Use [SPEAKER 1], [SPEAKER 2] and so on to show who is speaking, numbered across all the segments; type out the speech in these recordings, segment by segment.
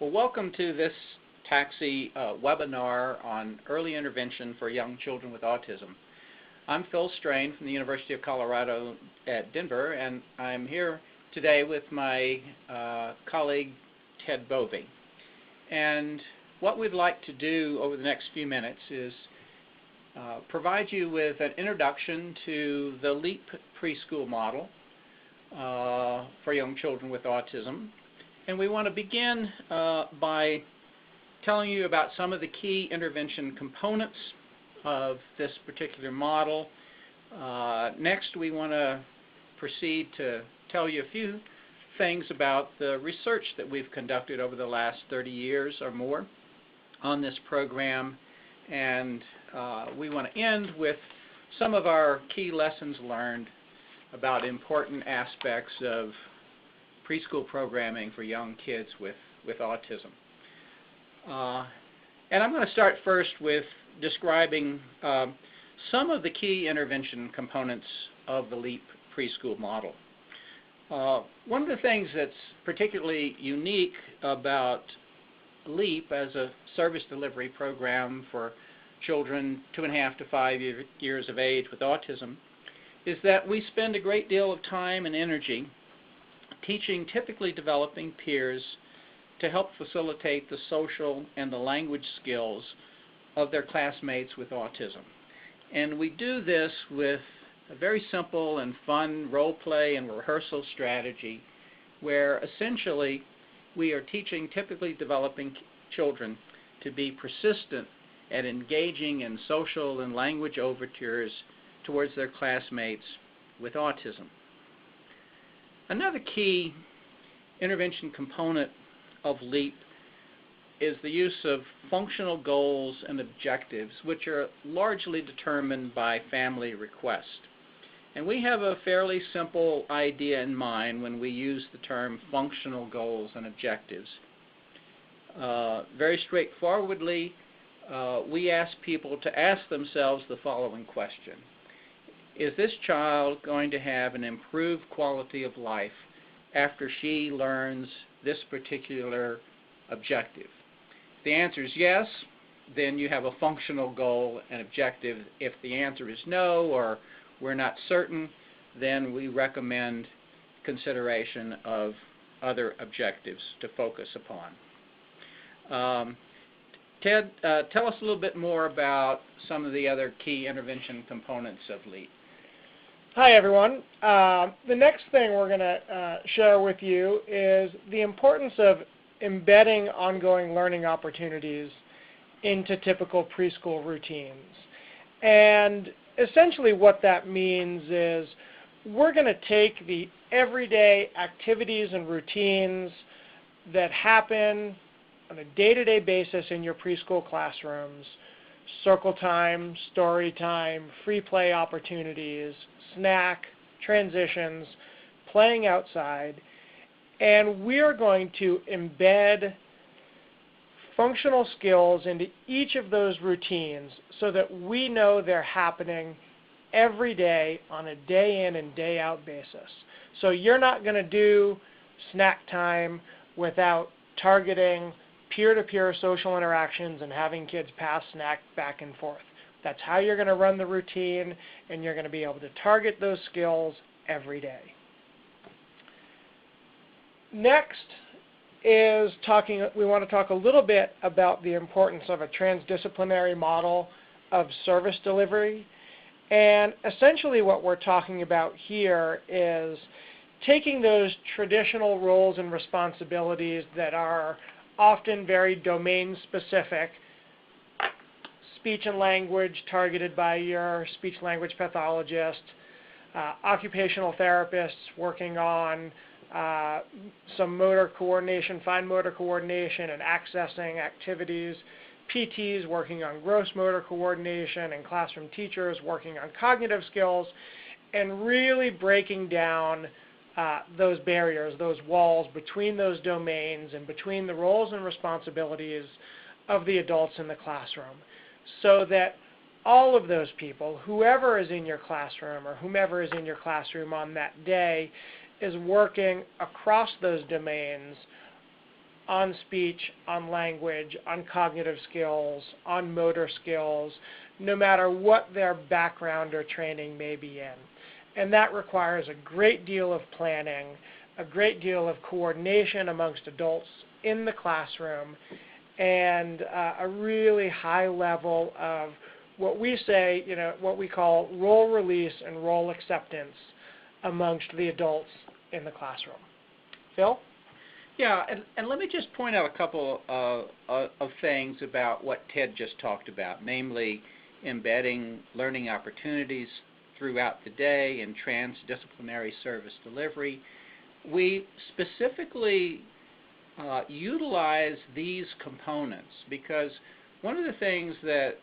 [SPEAKER 1] Well, welcome to this TAXI webinar on early intervention for young children with autism. I'm Phil Strain from the University of Colorado at Denver, and I'm here today with my colleague Ted Bovey. And what we'd like to do over the next few minutes is provide you with an introduction to the LEAP Preschool Model for young children with autism. And we want to begin by telling you about some of the key intervention components of this particular model. Next, we want to proceed to tell you a few things about the research that we've conducted over the last 30 years or more on this program. And we want to end with some of our key lessons learned about important aspects of preschool programming for young kids with autism. And I'm going to start first with describing some of the key intervention components of the LEAP Preschool Model. One of the things that's particularly unique about LEAP as a service delivery program for children 2.5 to 5 years of age with autism is that we spend a great deal of time and energy teaching typically developing peers to help facilitate the social and the language skills of their classmates with autism. And we do this with a very simple and fun role play and rehearsal strategy where essentially we are teaching typically developing children to be persistent at engaging in social and language overtures towards their classmates with autism. Another key intervention component of LEAP is the use of functional goals and objectives, which are largely determined by family request. And we have a fairly simple idea in mind when we use the term functional goals and objectives. Very straightforwardly, we ask people to ask themselves the following question. Is this child going to have an improved quality of life after she learns this particular objective? If the answer is yes, then you have a functional goal and objective. If the answer is no, or we're not certain, then we recommend consideration of other objectives to focus upon. Ted, tell us a little bit more about some of the other key intervention components of LEAP.
[SPEAKER 2] Hi everyone. The next thing we're going to share with you is the importance of embedding ongoing learning opportunities into typical preschool routines. And essentially what that means is we're going to take the everyday activities and routines that happen on a day-to-day basis in your preschool classrooms, circle time, story time, free play opportunities, snack, transitions, playing outside, and we're going to embed functional skills into each of those routines so that we know they're happening every day on a day in and day out basis. So you're not going to do snack time without targeting peer-to-peer social interactions and having kids pass snack back and forth. That's how you're going to run the routine, and you're going to be able to target those skills every day. Next is we want to talk a little bit about the importance of a transdisciplinary model of service delivery. And essentially what we're talking about here is taking those traditional roles and responsibilities that are often very domain specific, speech and language targeted by your speech language pathologist, occupational therapists working on some motor coordination, fine motor coordination and accessing activities, PTs working on gross motor coordination, and classroom teachers working on cognitive skills, and really breaking down those barriers, those walls between those domains and between the roles and responsibilities of the adults in the classroom, so that all of those people, whoever is in your classroom or whomever is in your classroom on that day, is working across those domains on speech, on language, on cognitive skills, on motor skills, no matter what their background or training may be in. And that requires a great deal of planning, a great deal of coordination amongst adults in the classroom, and a really high level of what we say, what we call role release and role acceptance amongst the adults in the classroom. Phil?
[SPEAKER 1] Yeah, and let me just point out a couple of things about what Ted just talked about, namely embedding learning opportunities throughout the day in transdisciplinary service delivery. We specifically utilize these components because one of the things that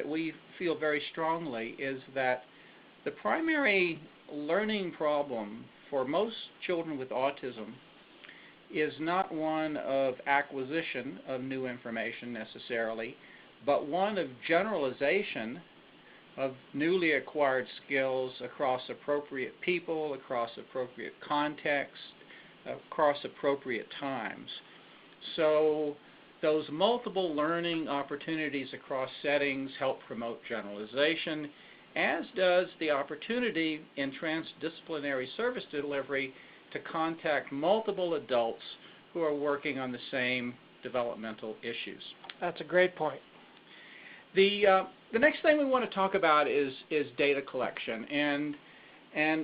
[SPEAKER 1] we feel very strongly is that the primary learning problem for most children with autism is not one of acquisition of new information necessarily, but one of generalization of newly acquired skills across appropriate people, across appropriate contexts, across appropriate times. So those multiple learning opportunities across settings help promote generalization, as does the opportunity in transdisciplinary service delivery to contact multiple adults who are working on the same developmental issues.
[SPEAKER 2] That's a great point.
[SPEAKER 1] The next thing we want to talk about is data collection, and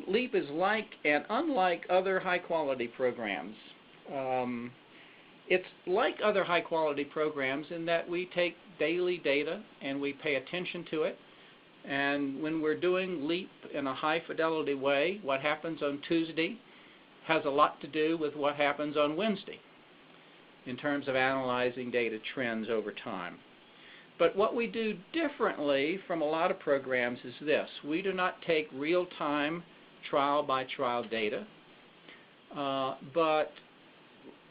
[SPEAKER 1] LEAP is like and unlike other high-quality programs. It's like other high-quality programs in that we take daily data and we pay attention to it. And when we're doing LEAP in a high-fidelity way, what happens on Tuesday has a lot to do with what happens on Wednesday in terms of analyzing data trends over time. But what we do differently from a lot of programs is this. We do not take real-time trial-by-trial data, but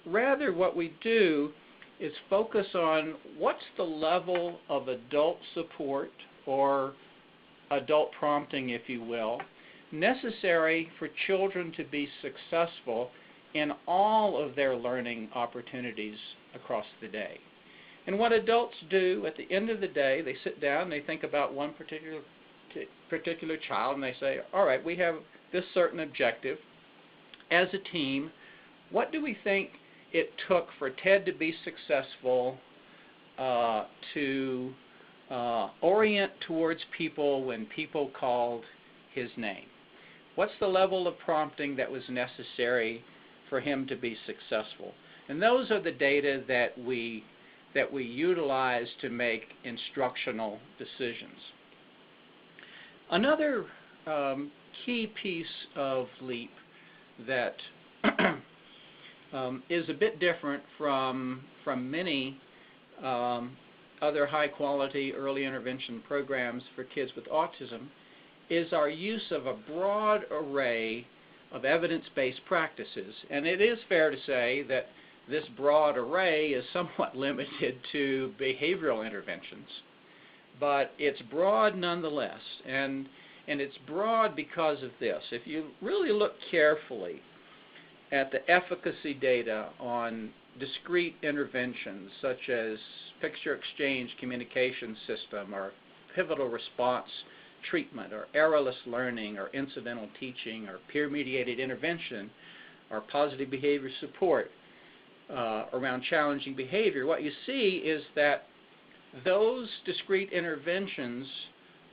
[SPEAKER 1] rather what we do is focus on what's the level of adult support or adult prompting, if you will, necessary for children to be successful in all of their learning opportunities across the day. And what adults do at the end of the day, they sit down and they think about one particular child and they say, all right, we have this certain objective. As a team, what do we think it took for Ted to be successful to orient towards people when people called his name? What's the level of prompting that was necessary for him to be successful? And those are the data that we utilize to make instructional decisions. Another key piece of LEAP that is a bit different from many other high-quality early intervention programs for kids with autism is our use of a broad array of evidence-based practices. And it is fair to say that this broad array is somewhat limited to behavioral interventions, but it's broad nonetheless, and it's broad because of this. If you really look carefully at the efficacy data on discrete interventions such as picture exchange communication system or pivotal response treatment or errorless learning or incidental teaching or peer-mediated intervention or positive behavior support, around challenging behavior, what you see is that those discrete interventions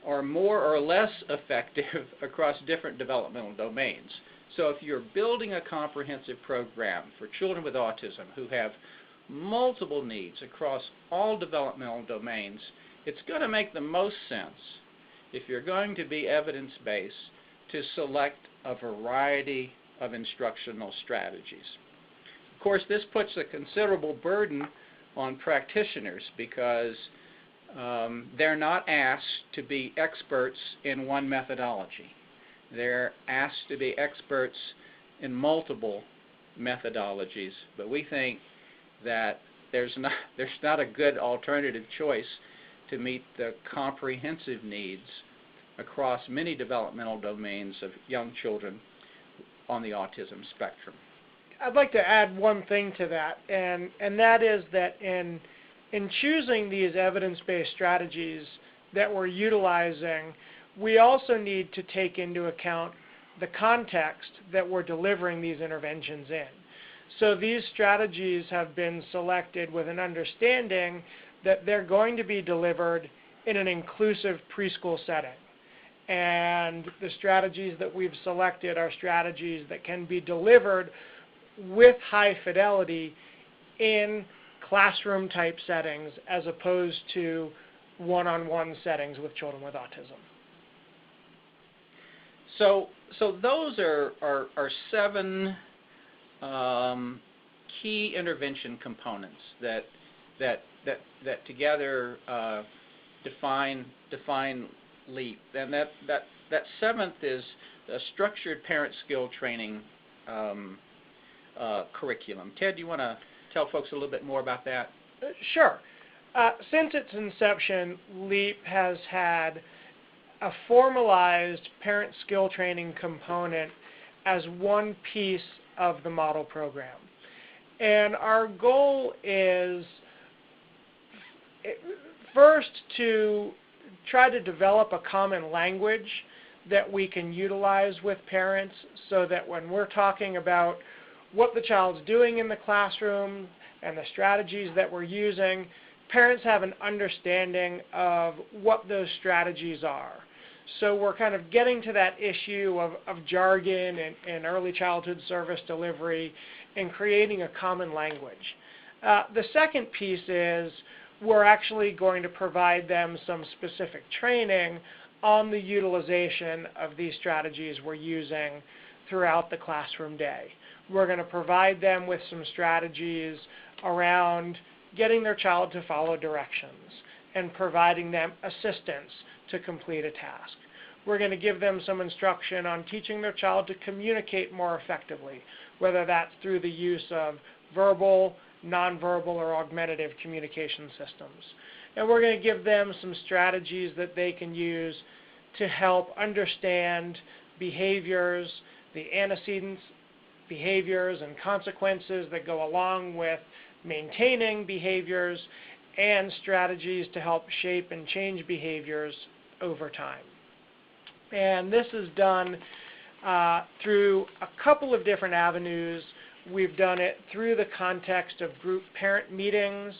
[SPEAKER 1] are more or less effective across different developmental domains. So if you're building a comprehensive program for children with autism who have multiple needs across all developmental domains, it's going to make the most sense, if you're going to be evidence-based, to select a variety of instructional strategies. Of course, this puts a considerable burden on practitioners because they're not asked to be experts in one methodology. They're asked to be experts in multiple methodologies, but we think that there's not a good alternative choice to meet the comprehensive needs across many developmental domains of young children on the autism spectrum.
[SPEAKER 2] I'd like to add one thing to that, and that is that in choosing these evidence-based strategies that we're utilizing, we also need to take into account the context that we're delivering these interventions in. So these strategies have been selected with an understanding that they're going to be delivered in an inclusive preschool setting. And the strategies that we've selected are strategies that can be delivered with high fidelity in classroom type settings as opposed to one-on-one settings with children with autism.
[SPEAKER 1] So those are 7 key intervention components that together define LEAP, and that 7th is a structured parent skill training curriculum. Ted, do you want to tell folks a little bit more about that?
[SPEAKER 2] Sure. Since its inception, LEAP has had a formalized parent skill training component as one piece of the model program. And our goal is first to try to develop a common language that we can utilize with parents so that when we're talking about what the child's doing in the classroom and the strategies that we're using, parents have an understanding of what those strategies are. So we're kind of getting to that issue of jargon and early childhood service delivery and creating a common language. The second piece is we're actually going to provide them some specific training on the utilization of these strategies we're using throughout the classroom day. We're going to provide them with some strategies around getting their child to follow directions and providing them assistance to complete a task. We're going to give them some instruction on teaching their child to communicate more effectively, whether that's through the use of verbal, nonverbal, or augmentative communication systems. And we're going to give them some strategies that they can use to help understand behaviors, the antecedents, behaviors, and consequences that go along with maintaining behaviors, and strategies to help shape and change behaviors over time. And this is done through a couple of different avenues. We've done it through the context of group parent meetings.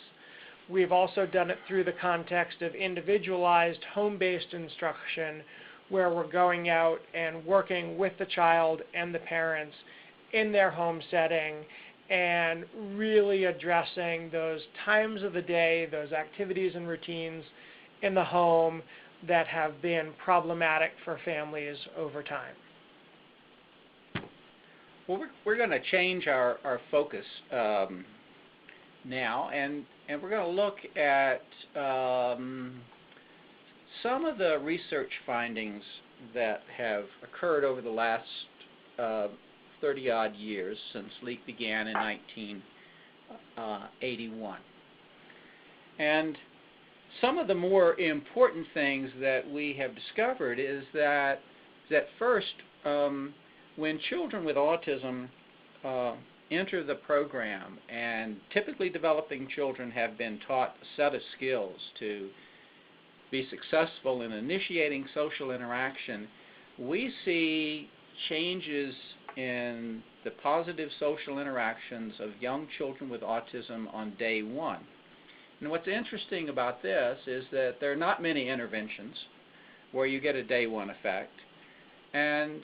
[SPEAKER 2] We've also done it through the context of individualized home-based instruction, where we're going out and working with the child and the parents in their home setting and really addressing those times of the day, those activities and routines in the home that have been problematic for families over time.
[SPEAKER 1] Well, we're going to change our focus now, and we're going to look at some of the research findings that have occurred over the last 30-odd years since LEAP began in 1981. And some of the more important things that we have discovered is that first, when children with autism enter the program, and typically developing children have been taught a set of skills to be successful in initiating social interaction, we see changes in the positive social interactions of young children with autism on day one. And what's interesting about this is that there are not many interventions where you get a day one effect. And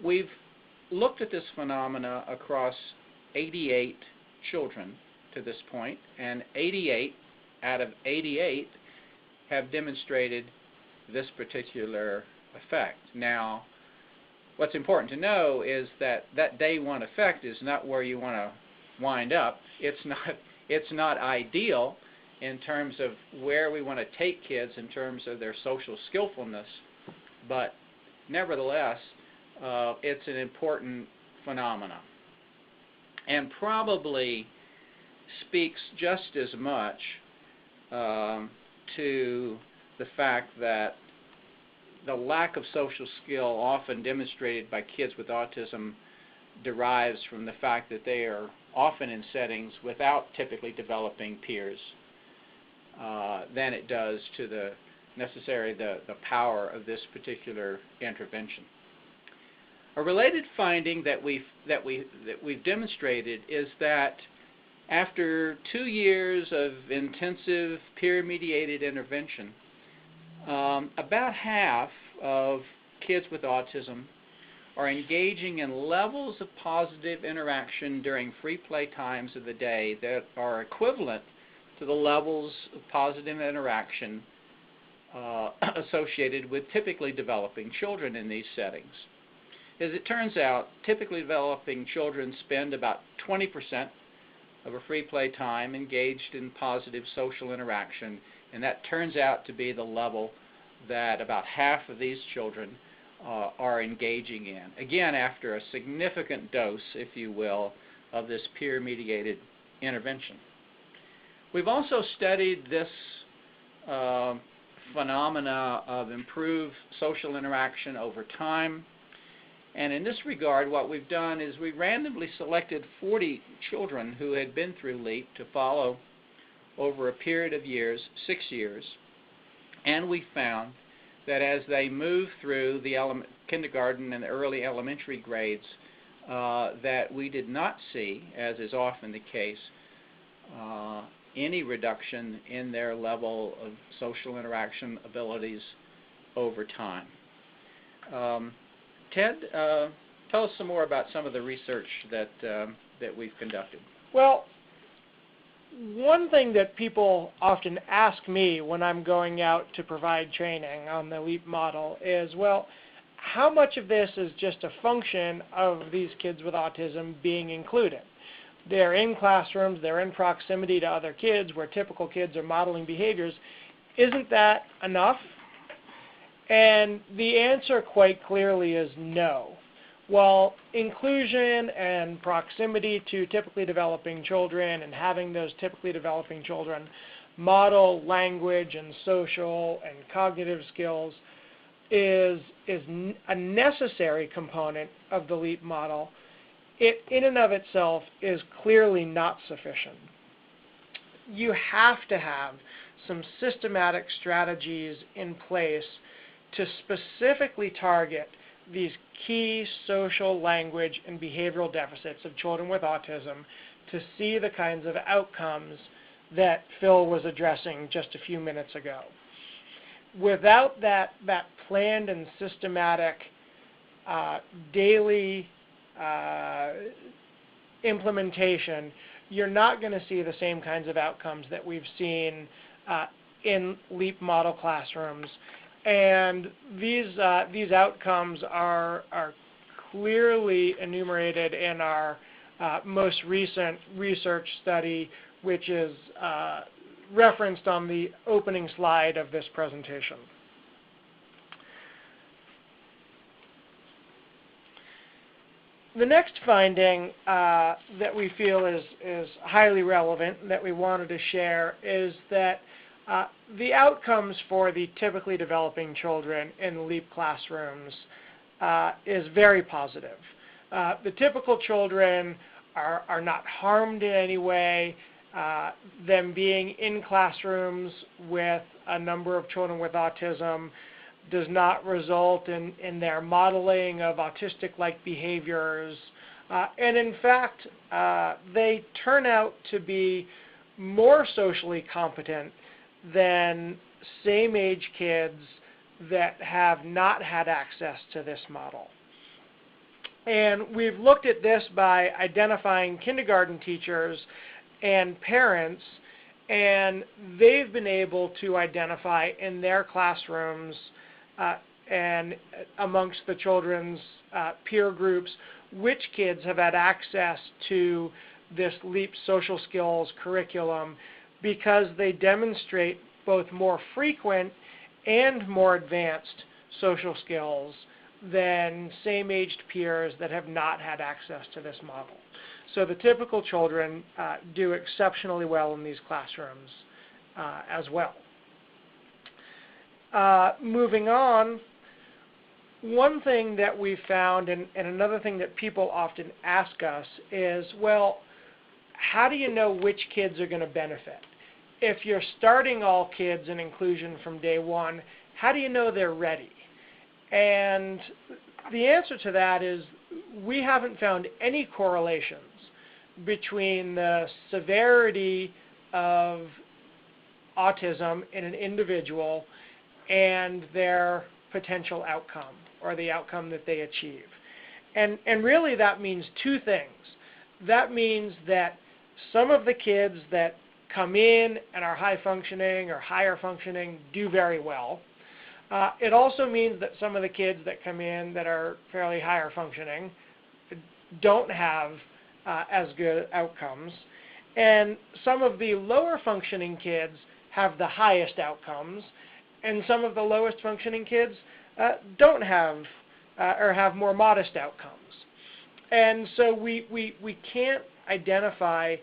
[SPEAKER 1] we've looked at this phenomena across 88 children to this point, and 88 out of 88 have demonstrated this particular effect. Now, what's important to know is that that day one effect is not where you want to wind up. It's not ideal in terms of where we want to take kids in terms of their social skillfulness, but nevertheless, it's an important phenomenon, and probably speaks just as much to the fact that the lack of social skill often demonstrated by kids with autism derives from the fact that they are often in settings without typically developing peers than it does to the power of this particular intervention. A related finding that we've demonstrated is that after 2 years of intensive peer-mediated intervention, about half of kids with autism are engaging in levels of positive interaction during free play times of the day that are equivalent to the levels of positive interaction associated with typically developing children in these settings. As it turns out, typically developing children spend about 20% of a free play time engaged in positive social interaction, and that turns out to be the level that about half of these children are engaging in. Again, after a significant dose, if you will, of this peer-mediated intervention. We've also studied this phenomena of improved social interaction over time. And in this regard, what we've done is we randomly selected 40 children who had been through LEAP to follow over a period of years, 6 years, and we found that as they moved through the kindergarten and the early elementary grades, that we did not see, as is often the case, any reduction in their level of social interaction abilities over time. Ted, tell us some more about some of the research that we've conducted.
[SPEAKER 2] Well, one thing that people often ask me when I'm going out to provide training on the LEAP model is, well, how much of this is just a function of these kids with autism being included? They're in classrooms, they're in proximity to other kids where typical kids are modeling behaviors. Isn't that enough? And the answer quite clearly is no. While inclusion and proximity to typically developing children and having those typically developing children model language and social and cognitive skills is a necessary component of the LEAP model, it in and of itself is clearly not sufficient. You have to have some systematic strategies in place to specifically target these key social, language, and behavioral deficits of children with autism to see the kinds of outcomes that Phil was addressing just a few minutes ago. Without that planned and systematic daily implementation, you're not going to see the same kinds of outcomes that we've seen in LEAP model classrooms. And these outcomes are clearly enumerated in our most recent research study, which is referenced on the opening slide of this presentation. The next finding that we feel is highly relevant that we wanted to share is that the outcomes for the typically developing children in LEAP classrooms is very positive. The typical children are not harmed in any way. Them being in classrooms with a number of children with autism does not result in their modeling of autistic-like behaviors. And in fact, they turn out to be more socially competent than same-age kids that have not had access to this model. And we've looked at this by identifying kindergarten teachers and parents, and they've been able to identify in their classrooms and amongst the children's peer groups which kids have had access to this LEAP social skills curriculum, because they demonstrate both more frequent and more advanced social skills than same-aged peers that have not had access to this model. So the typical children do exceptionally well in these classrooms as well. Moving on, one thing that we found, and another thing that people often ask us is, well, how do you know which kids are going to benefit? If you're starting all kids in inclusion from day one, how do you know they're ready? And the answer to that is we haven't found any correlations between the severity of autism in an individual and their potential outcome or the outcome that they achieve. And really that means two things. That means that some of the kids that come in and are high functioning or higher functioning do very well. It also means that some of the kids that come in that are fairly higher functioning don't have as good outcomes. And some of the lower functioning kids have the highest outcomes, and some of the lowest functioning kids don't have or have more modest outcomes. And so we can't identify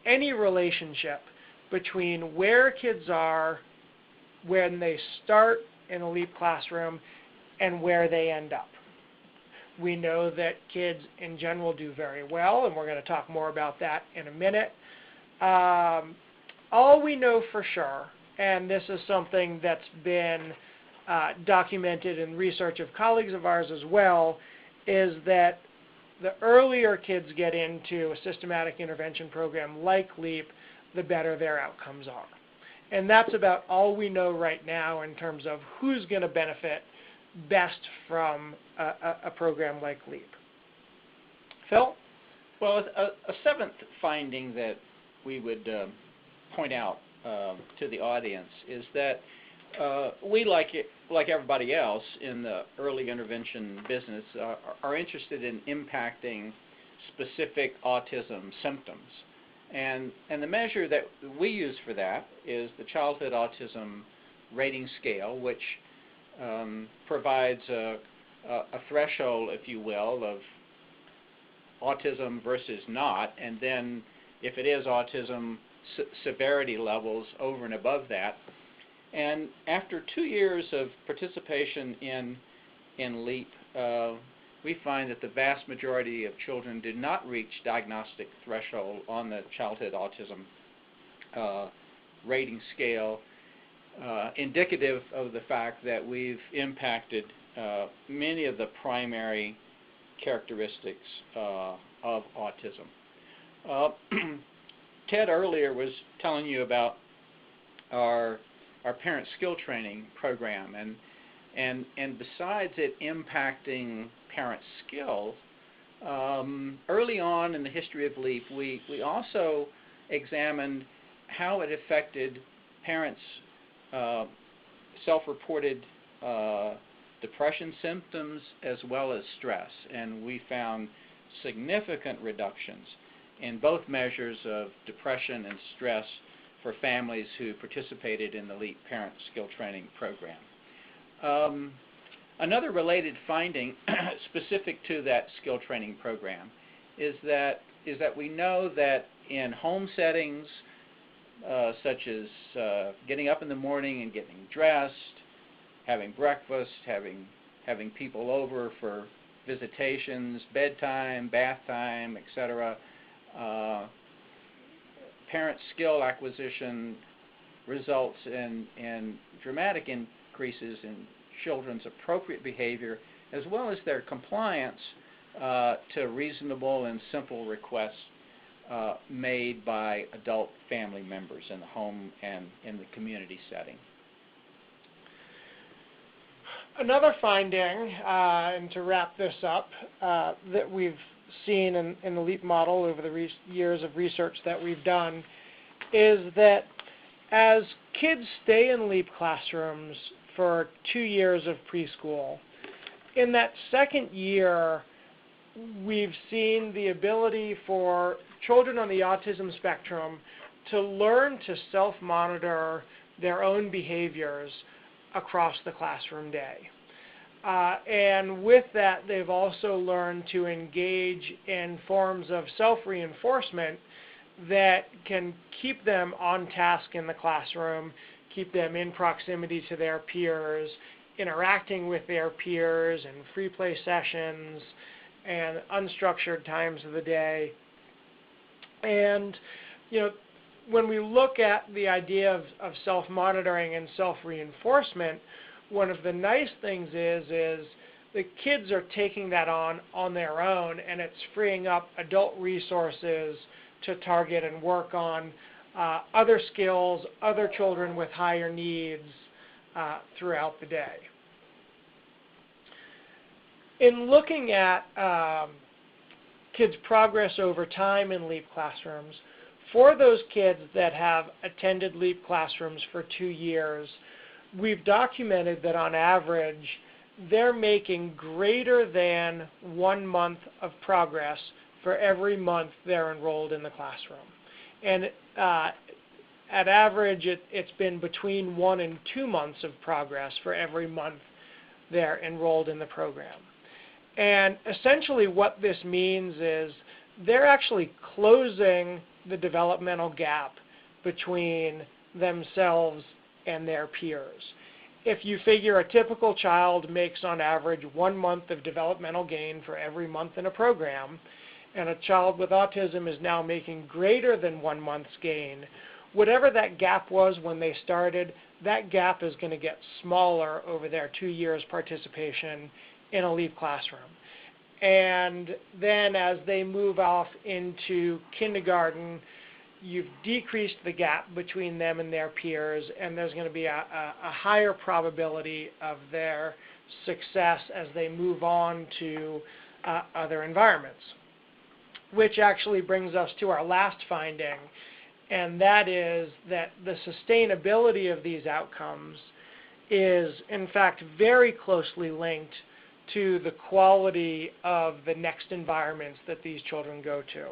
[SPEAKER 2] any relationship between where kids are when they start in a LEAP classroom and where they end up. We know that kids in general do very well, and we're going to talk more about that in a minute. All we know for sure, and this is something that's been documented in research of colleagues of ours as well, is that the earlier kids get into a systematic intervention program like LEAP, the better their outcomes are. And that's about all we know right now in terms of who's going to benefit best from a program like LEAP. Phil?
[SPEAKER 1] Well, a seventh finding that we would point out to the audience is that we, like everybody else in the early intervention business, are interested in impacting specific autism symptoms. And the measure that we use for that is the Childhood Autism Rating Scale, which provides a threshold, if you will, of autism versus not, and then if it is autism, severity levels over and above that. And after 2 years of participation in LEAP, we find that the vast majority of children did not reach diagnostic threshold on the Childhood Autism Rating Scale, indicative of the fact that we've impacted many of the primary characteristics of autism. Ted earlier was telling you about our parent skill training program, and besides it impacting parent skills, early on in the history of LEAP, we also examined how it affected parents' self-reported depression symptoms as well as stress, and we found significant reductions in both measures of depression and stress for families who participated in the LEAP Parent Skill Training Program. Another related finding specific to that skill training program is that we know that in home settings such as getting up in the morning and getting dressed, having breakfast, having people over for visitations, bedtime, bath time, etc., parent skill acquisition results in dramatic increases in children's appropriate behavior as well as their compliance to reasonable and simple requests made by adult family members in the home and in the community setting.
[SPEAKER 2] Another finding, and to wrap this up, that we've seen in the LEAP model over the years of research that we've done is that as kids stay in LEAP classrooms for 2 years of preschool, in that second year, we've seen the ability for children on the autism spectrum to learn to self-monitor their own behaviors across the classroom day. And with that, they've also learned to engage in forms of self-reinforcement that can keep them on task in the classroom, keep them in proximity to their peers, interacting with their peers and free play sessions and unstructured times of the day. And when we look at the idea of self-monitoring and self-reinforcement, one of the nice things is the kids are taking that on their own, and it's freeing up adult resources to target and work on other skills, other children with higher needs throughout the day. In looking at kids' progress over time in LEAP classrooms, for those kids that have attended LEAP classrooms for 2 years, we've documented that on average, they're making greater than 1 month of progress for every month they're enrolled in the classroom. And at average, it's been between 1 and 2 months of progress for every month they're enrolled in the program. And essentially what this means is they're actually closing the developmental gap between themselves and their peers. If you figure a typical child makes on average 1 month of developmental gain for every month in a program, and a child with autism is now making greater than 1 month's gain, whatever that gap was when they started, that gap is going to get smaller over their 2 years participation in a LEAP classroom. And then as they move off into kindergarten, you've decreased the gap between them and their peers, and there's going to be a higher probability of their success as they move on to other environments. Which actually brings us to our last finding, and that is that the sustainability of these outcomes is in fact very closely linked to the quality of the next environments that these children go to.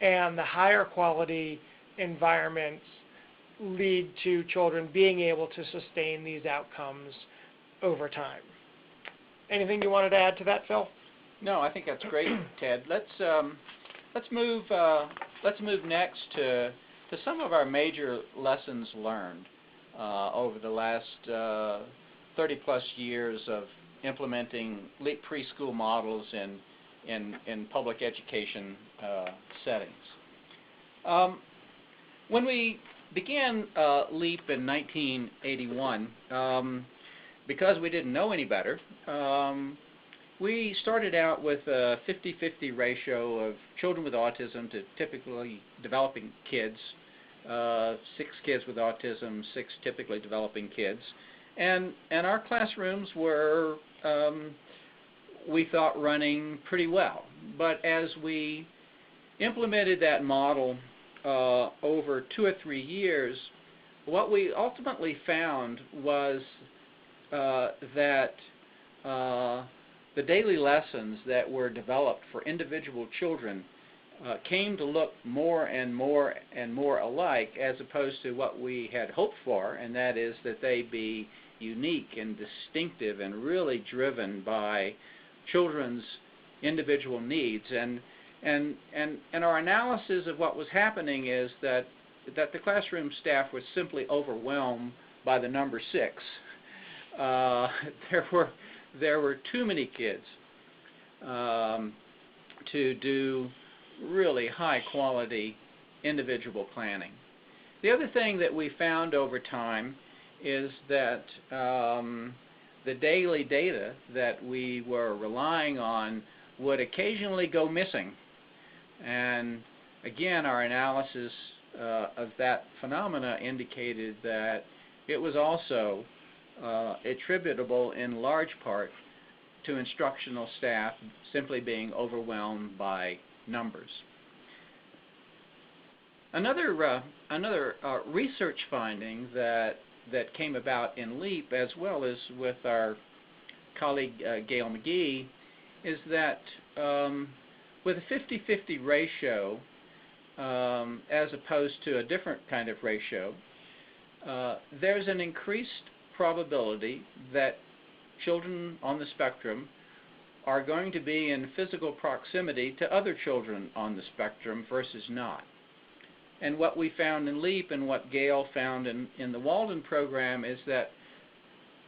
[SPEAKER 2] And the higher quality environments lead to children being able to sustain these outcomes over time. Anything you wanted to add to that, Phil?
[SPEAKER 1] No, I think that's great, Ted. Let's move next to some of our major lessons learned over the last 30+ years of implementing LEAP preschool models in public education settings. When we began LEAP in 1981, because we didn't know any better, we started out with a 50-50 ratio of children with autism to typically developing kids, 6 kids with autism, 6 typically developing kids. And our classrooms were, we thought, running pretty well. But as we implemented that model over 2 or 3 years, what we ultimately found was that the daily lessons that were developed for individual children came to look more and more and more alike, as opposed to what we had hoped for, and that is that they be unique and distinctive and really driven by children's individual needs. And our analysis of what was happening is that the classroom staff was simply overwhelmed by the number 6. There were too many kids to do really high-quality individual planning. The other thing that we found over time is that the daily data that we were relying on would occasionally go missing. And again, our analysis of that phenomena indicated that it was also attributable in large part to instructional staff simply being overwhelmed by numbers. Another research finding that came about in LEAP, as well as with our colleague Gail McGee, is that with a 50-50 ratio, as opposed to a different kind of ratio, there's an increased probability that children on the spectrum are going to be in physical proximity to other children on the spectrum versus not. And what we found in LEAP and what Gail found in the Walden program is that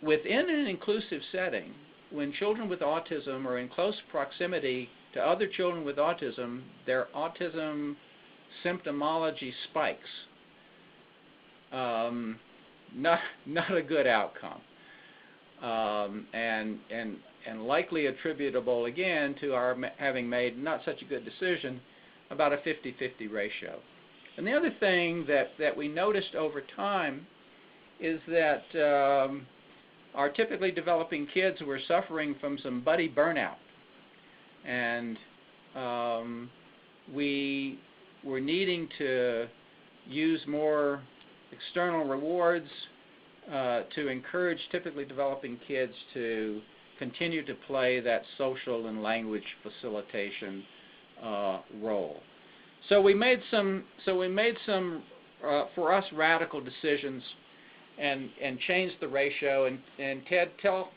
[SPEAKER 1] within an inclusive setting, when children with autism are in close proximity to other children with autism, their autism symptomology spikes. Not a good outcome, and likely attributable again to our having made not such a good decision about a 50-50 ratio. And the other thing that we noticed over time is that our typically developing kids were suffering from some buddy burnout, and we were needing to use more external rewards to encourage typically developing kids to continue to play that social and language facilitation role. So we made some for us radical decisions and changed the ratio. And Ted, tell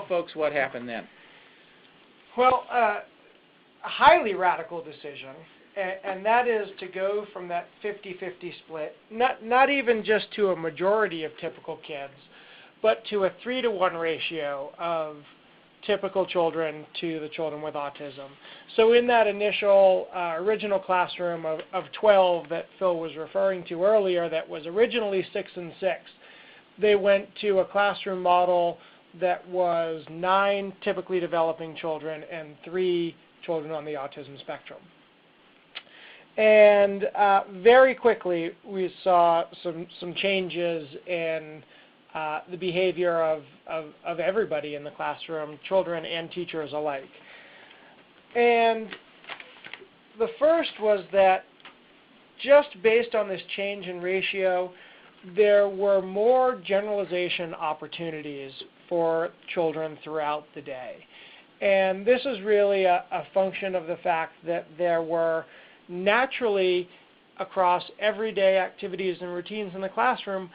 [SPEAKER 1] folks what happened then.
[SPEAKER 2] Well, a highly radical decision, and that is to go from that 50-50 split, not even just to a majority of typical kids, but to a 3-to-1 ratio of typical children to the children with autism. So in that initial original classroom of 12 that Phil was referring to earlier, that was originally 6 and 6, they went to a classroom model that was 9 typically developing children and 3 children on the autism spectrum. And very quickly we saw some changes in the behavior of everybody in the classroom, children and teachers alike. And the first was that just based on this change in ratio, there were more generalization opportunities for children throughout the day. And this is really a function of the fact that there were naturally, across everyday activities and routines in the classroom,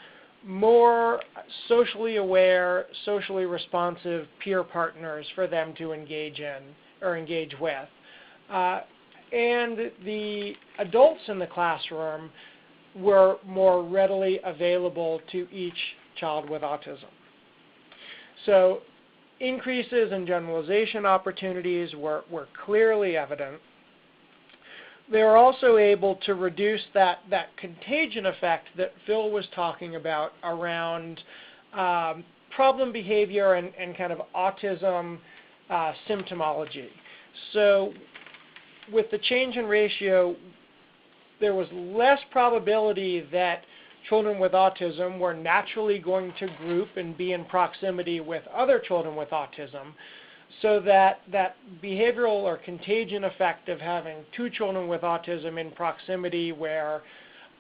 [SPEAKER 2] more socially aware, socially responsive peer partners for them to engage in or engage with. And the adults in the classroom were more readily available to each child with autism. So increases in generalization opportunities were clearly evident. They were also able to reduce that contagion effect that Phil was talking about around problem behavior and kind of autism symptomology. So with the change in ratio, there was less probability that children with autism were naturally going to group and be in proximity with other children with autism, so that behavioral or contagion effect of having 2 children with autism in proximity where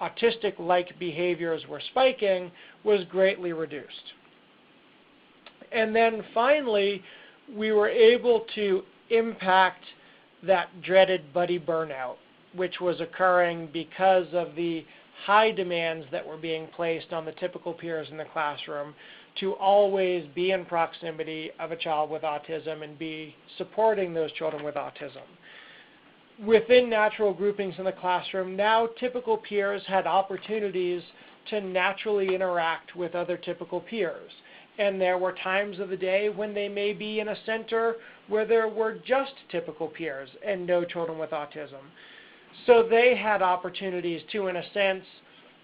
[SPEAKER 2] autistic-like behaviors were spiking was greatly reduced. And then finally, we were able to impact that dreaded buddy burnout, which was occurring because of the high demands that were being placed on the typical peers in the classroom to always be in proximity of a child with autism and be supporting those children with autism. Within natural groupings in the classroom, now typical peers had opportunities to naturally interact with other typical peers. And there were times of the day when they may be in a center where there were just typical peers and no children with autism. So they had opportunities to, in a sense,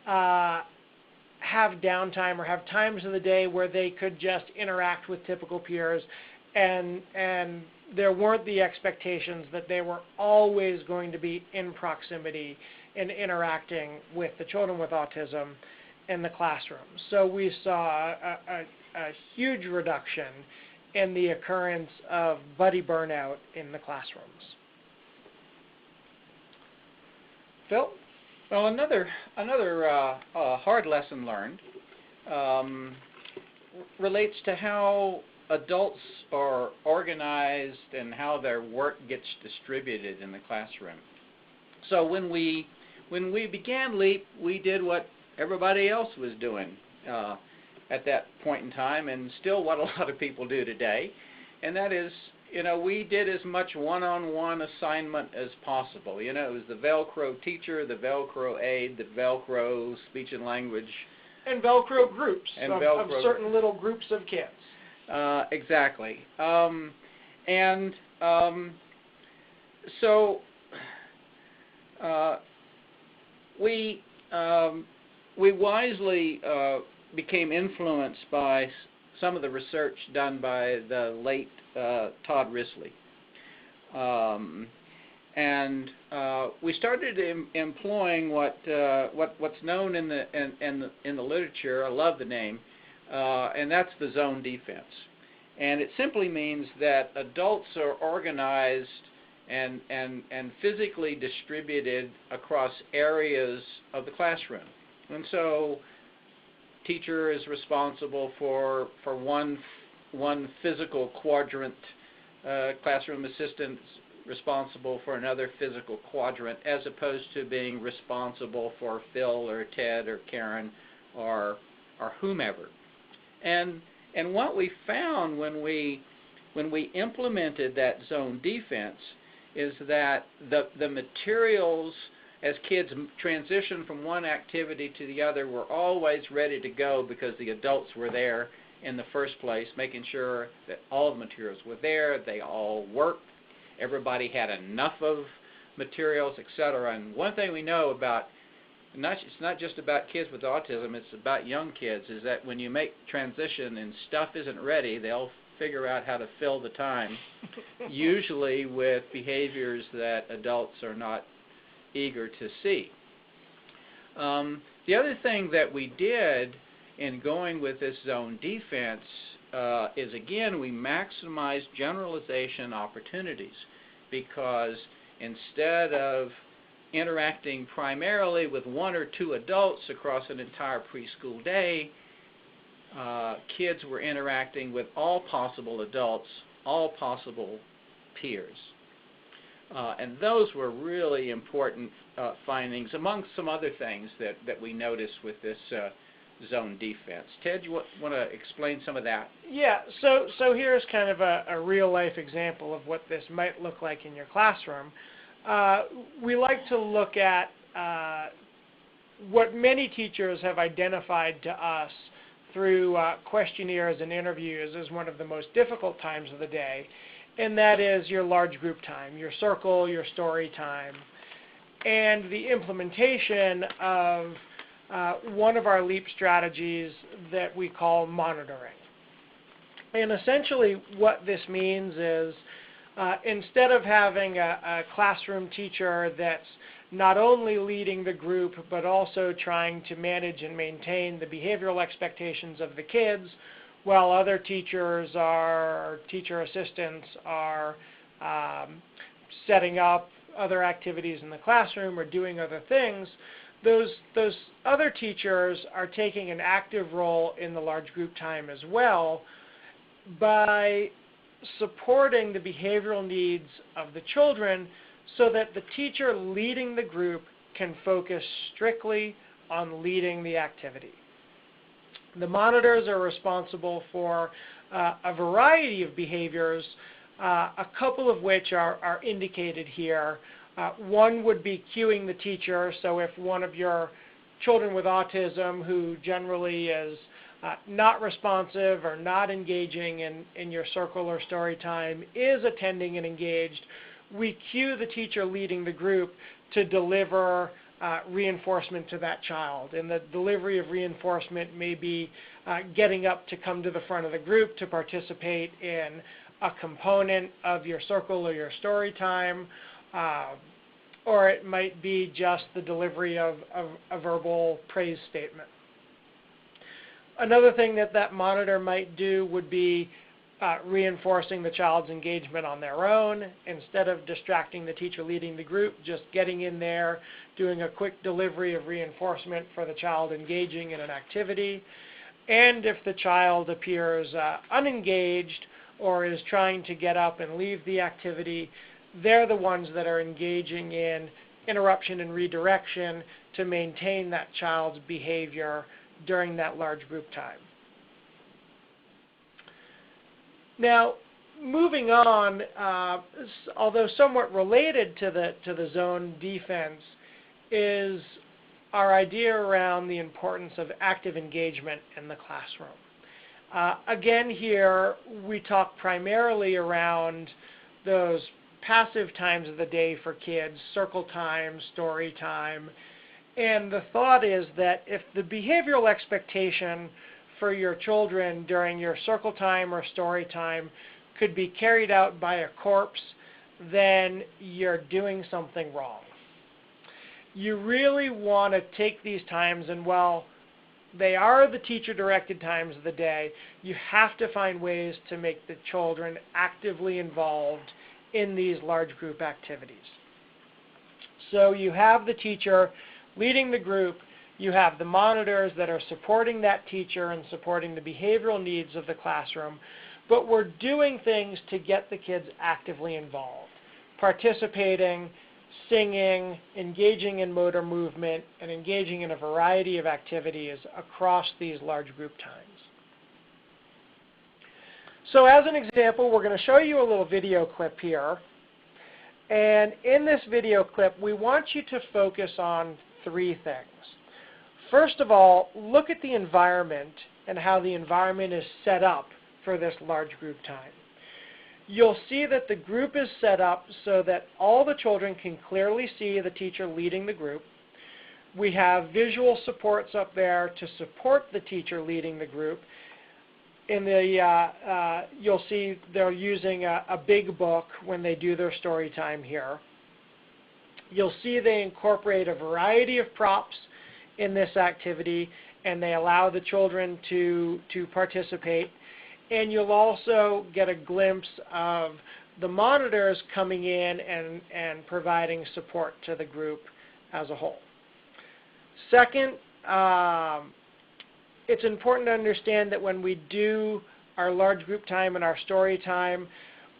[SPEAKER 2] have downtime or have times of the day where they could just interact with typical peers, and there weren't the expectations that they were always going to be in proximity and interacting with the children with autism in the classroom. So we saw a huge reduction in the occurrence of buddy burnout in the classrooms. Phil?
[SPEAKER 1] Well, another hard lesson learned relates to how adults are organized and how their work gets distributed in the classroom. So when we began LEAP, we did what everybody else was doing at that point in time, and still what a lot of people do today, and that is, we did as much one-on-one assignment as possible. It was the Velcro teacher, the Velcro aide, the Velcro speech and language
[SPEAKER 2] And Velcro groups
[SPEAKER 1] and
[SPEAKER 2] of
[SPEAKER 1] Velcro
[SPEAKER 2] certain little groups of kids.
[SPEAKER 1] Exactly. So we wisely became influenced by some of the research done by the late Todd Risley. And we started employing what's known in the literature. I love the name, and that's the zone defense. And it simply means that adults are organized and physically distributed across areas of the classroom. And so, teacher is responsible for one physical quadrant. Classroom assistants responsible for another physical quadrant, as opposed to being responsible for Phil or Ted or Karen or whomever. And what we found when we implemented that zone defense is that the materials, as kids transition from one activity to the other, were always ready to go because the adults were there in the first place, making sure that all the materials were there, they all worked, everybody had enough of materials, etc. And one thing we know about, it's not just about kids with autism, it's about young kids, is that when you make transition and stuff isn't ready, they'll figure out how to fill the time, usually with behaviors that adults are not eager to see. The other thing that we did in going with this zone defense is, again, we maximized generalization opportunities, because instead of interacting primarily with one or two adults across an entire preschool day, kids were interacting with all possible adults, all possible peers. And those were really important findings, among some other things that we noticed with this zone defense. Ted, you want to explain some of that?
[SPEAKER 2] Yeah, so here's kind of a real-life example of what this might look like in your classroom. We like to look at what many teachers have identified to us through questionnaires and interviews as one of the most difficult times of the day, and that is your large group time, your circle, your story time, and the implementation of one of our LEAP strategies that we call monitoring. And essentially what this means is instead of having a classroom teacher that's not only leading the group but also trying to manage and maintain the behavioral expectations of the kids, while other teachers or teacher assistants are setting up other activities in the classroom or doing other things, those other teachers are taking an active role in the large group time as well by supporting the behavioral needs of the children, so that the teacher leading the group can focus strictly on leading the activity. The monitors are responsible for a variety of behaviors, a couple of which are indicated here. One would be cueing the teacher, so if one of your children with autism who generally is not responsive or not engaging in your circle or story time is attending and engaged, we cue the teacher leading the group to deliver reinforcement to that child. And the delivery of reinforcement may be getting up to come to the front of the group to participate in a component of your circle or your story time, or it might be just the delivery of a verbal praise statement. Another thing that monitor might do would be reinforcing the child's engagement on their own. Instead of distracting the teacher leading the group, just getting in there, doing a quick delivery of reinforcement for the child engaging in an activity. And if the child appears unengaged or is trying to get up and leave the activity, they're the ones that are engaging in interruption and redirection to maintain that child's behavior during that large group time. Now, moving on, although somewhat related to the zone defense, is our idea around the importance of active engagement in the classroom. Again here, we talk primarily around those passive times of the day for kids, circle time, story time, and the thought is that if the behavioral expectation for your children during your circle time or story time could be carried out by a corpse, then you're doing something wrong. You really want to take these times, and while they are the teacher-directed times of the day, you have to find ways to make the children actively involved in these large group activities. So you have the teacher leading the group, you have the monitors that are supporting that teacher and supporting the behavioral needs of the classroom, but we're doing things to get the kids actively involved, participating, singing, engaging in motor movement, and engaging in a variety of activities across these large group times. So as an example, we're going to show you a little video clip here. And in this video clip, we want you to focus on three things. First of all, look at the environment and how the environment is set up for this large group time. You'll see that the group is set up so that all the children can clearly see the teacher leading the group. We have visual supports up there to support the teacher leading the group. In the, you'll see they're using a big book when they do their story time here. You'll see they incorporate a variety of props in this activity, and they allow the children to participate. And you'll also get a glimpse of the monitors coming in and providing support to the group as a whole. Second, it's important to understand that when we do our large group time and our story time,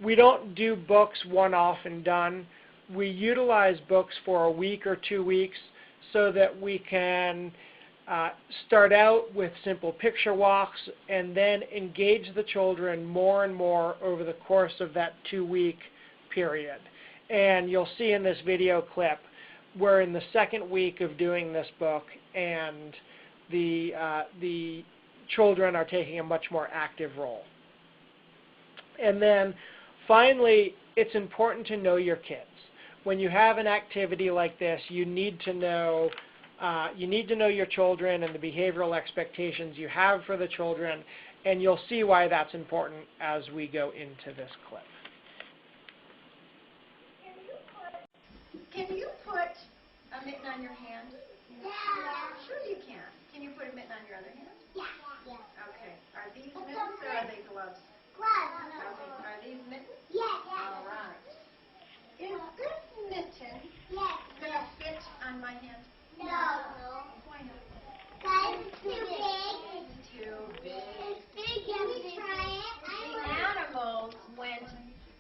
[SPEAKER 2] we don't do books one-off and done. We utilize books for a week or 2 weeks so that we can start out with simple picture walks and then engage the children more and more over the course of that 2-week period. And you'll see in this video clip, we're in the second week of doing this book, and the children are taking a much more active role. And then finally, it's important to know your kids. When you have an activity like this, you need to know your children and the behavioral expectations you have for the children, and you'll see why that's important as we go into this clip.
[SPEAKER 3] Can you put a mitten on your hand? Yeah. Sure you can. Can you put a mitten on your other hand? Yeah. Okay. Are these mittens or are they gloves? Gloves. Okay. Are these mittens? Yes. All right. Is this mitten going to fit on my hand? No. Why not? Because it's too big. It's too big. It's big. Can we try it? The animals went,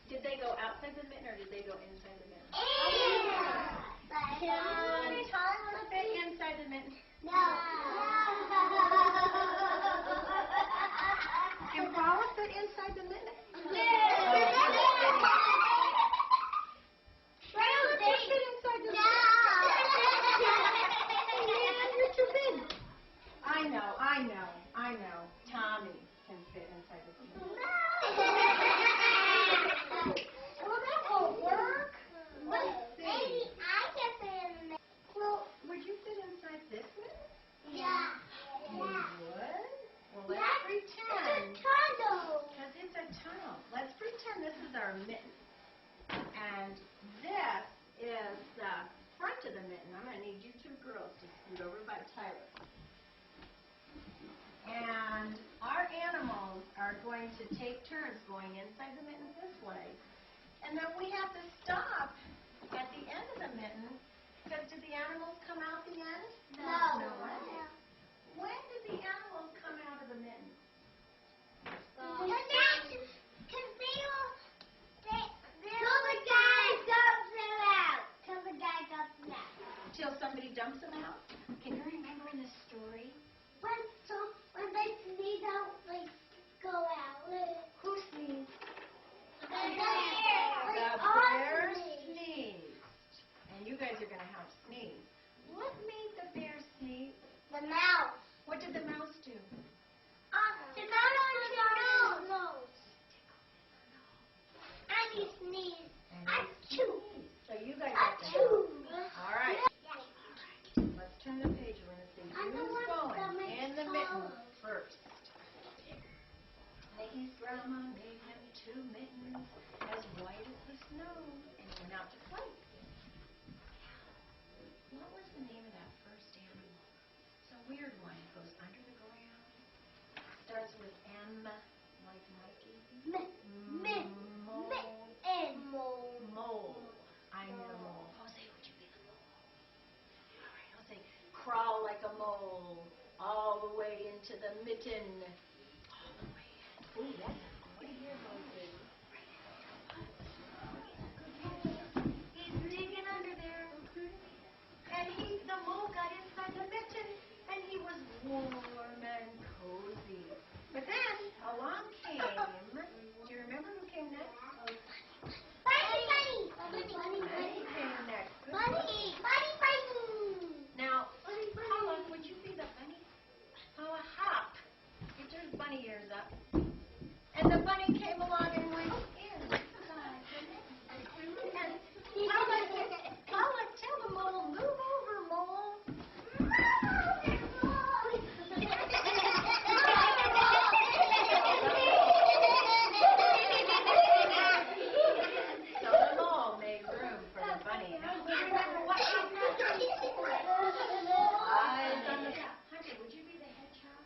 [SPEAKER 3] did they go outside the mitten or did they go inside the mitten? Can Tom fit inside the mitten? No. Can Paula fit inside the mitten? No. I know. Tommy can fit inside the mitten. Well, that won't work. Let's see. Maybe I can fit in the mitten. Well, would you fit inside this mitten? Yeah. You would? Well, let's pretend. It's a tunnel. Because it's a tunnel. Let's pretend this is our mitten. And this is the front of the mitten. I'm going to need you two girls to scoot over by Tyler. And our animals are going to take turns going inside the mitten this way. And then we have to stop at the end of the mitten, because did the animals come out the end? No. No way. When did the animals come out of the mitten? Till the guy dumps them out. Till somebody dumps them out? Can you remember in the story? When they sneeze out, they go out. Who sneezed? The bear sneezed. And you guys are going to have sneeze. What made the bear Grandma made him 2 mittens as white as the snow, and he went out to play. What was the name of that first animal? It's a weird one. It goes under the ground. Starts with M, like Mikey. Mole. I know. Jose, would you be the mole? All right, Jose. Crawl like a mole, all the way into the mitten. All the way in. Ooh, that's a good idea, Jose. He's digging under there. And the mole got inside the mitten, and he was warm and cozy. But then along came, do you remember who came next? Bunny came next. Now, Paula, would you be the bunny? Paula, hop. Get your bunny ears up. And the bunny came along and went in. And Paula, tell the mole, move over, mole. So the mole made room for the bunny. Now, do you remember what she said? Eyes on the back. Hunter, would you be the hedgehog?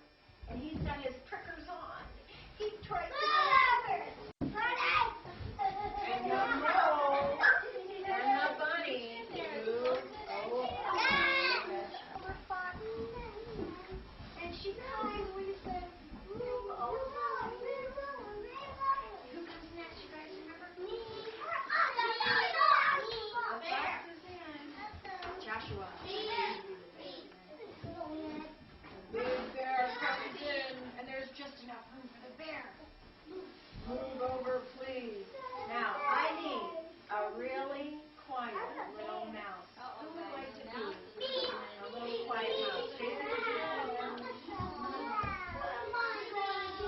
[SPEAKER 3] And he's got his prickers on. He tried to and the mole and the bunny moved and she kindly said, move over. Who comes next, you guys remember? The fox is in. Joshua. The big bear comes in, and there's just enough room for the bear. Move over, please. Now, I need a really quiet little mouse. Who would like to be a little quiet mouse? Jason,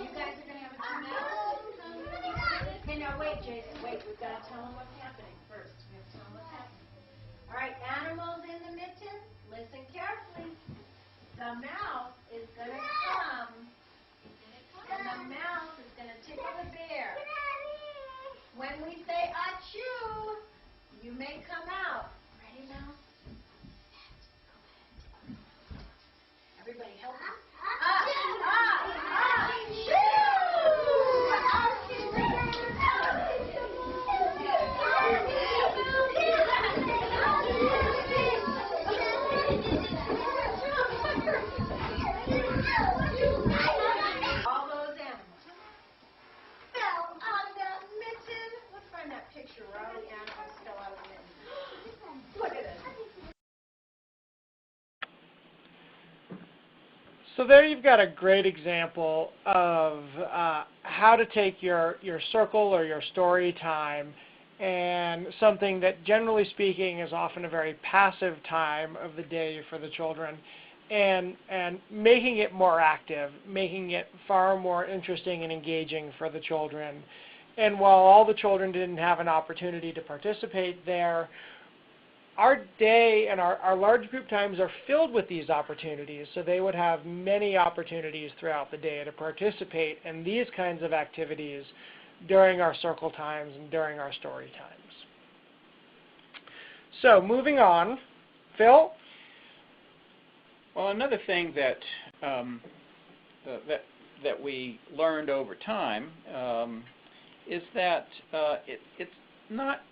[SPEAKER 3] you guys are going to have a 2 minutes? Okay, now wait, Jason, wait. We've got to tell them what's happening first. We have to tell them what's happening. All right, animals in the mitten, listen carefully. The mouse is going to come, and the mouse is going to tickle the bear. When we say achoo, you may come out. Ready, mouse? Everybody help me. All those animals fell out of that mitten. Let's find that picture where all the animals fell out of the mitten. Look at it.
[SPEAKER 2] So there you've got a great example of how to take your circle or your story time and something that, generally speaking, is often a very passive time of the day for the children, and making it more active, making it far more interesting and engaging for the children. And while all the children didn't have an opportunity to participate there, our day and our large group times are filled with these opportunities, so they would have many opportunities throughout the day to participate in these kinds of activities during our circle times and during our story times. So moving on, Phil?
[SPEAKER 1] Well, another thing that that we learned over time is that it's not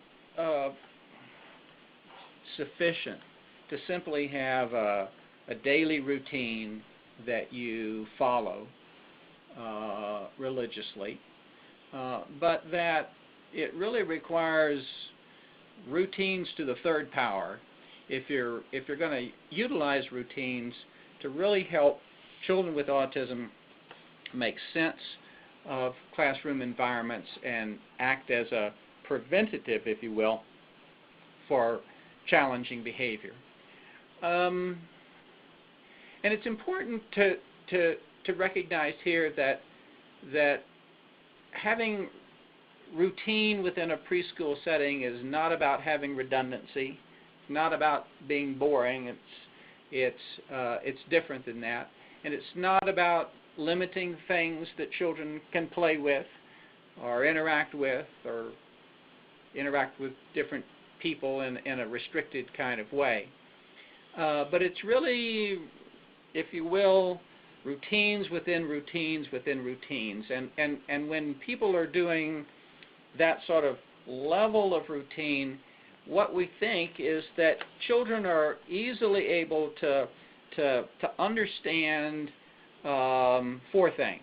[SPEAKER 1] sufficient to simply have a daily routine that you follow religiously, but that it really requires routines to the third power if you're going to utilize routines to really help children with autism make sense of classroom environments and act as a preventative, if you will, for challenging behavior. And it's important to recognize here that having routine within a preschool setting is not about having redundancy. It's not about being boring. It's different than that. And it's not about limiting things that children can play with. or interact with different people in a restricted kind of way. But it's really, if you will, routines within routines within routines. And when people are doing that sort of level of routine, what we think is that children are easily able to understand 4 things.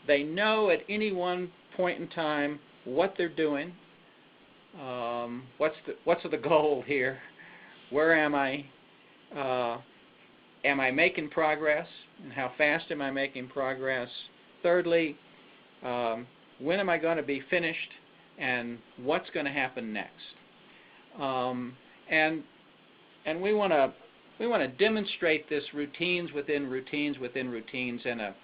[SPEAKER 1] They know at any one point in time what they're doing. What's the goal here? Where am I? Am I making progress? And how fast am I making progress? Thirdly, when am I going to be finished? And what's going to happen next? And we want to demonstrate this routines within routines within routines in a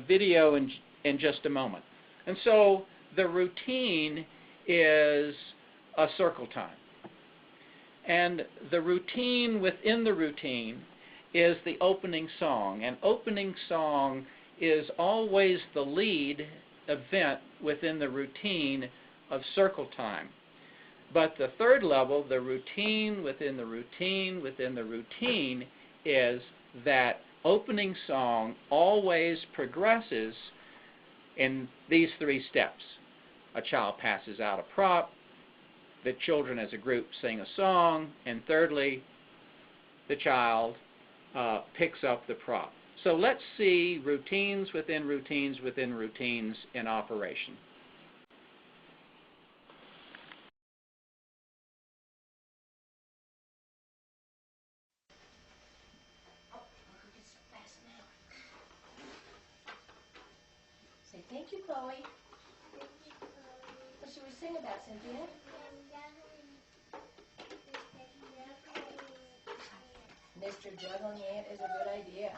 [SPEAKER 1] video in just a moment. And so the routine is a circle time. And the routine within the routine is the opening song. And opening song is always the lead event within the routine of circle time. But the third level, the routine within the routine within the routine, is that opening song always progresses in these 3 steps. A child passes out a prop, the children as a group sing a song, and thirdly, the child picks up the prop. So let's see routines within routines within routines in operation.
[SPEAKER 3] Say thank you, Chloe. What should we sing about, Cynthia? Mr. Juggling Ant is a good idea.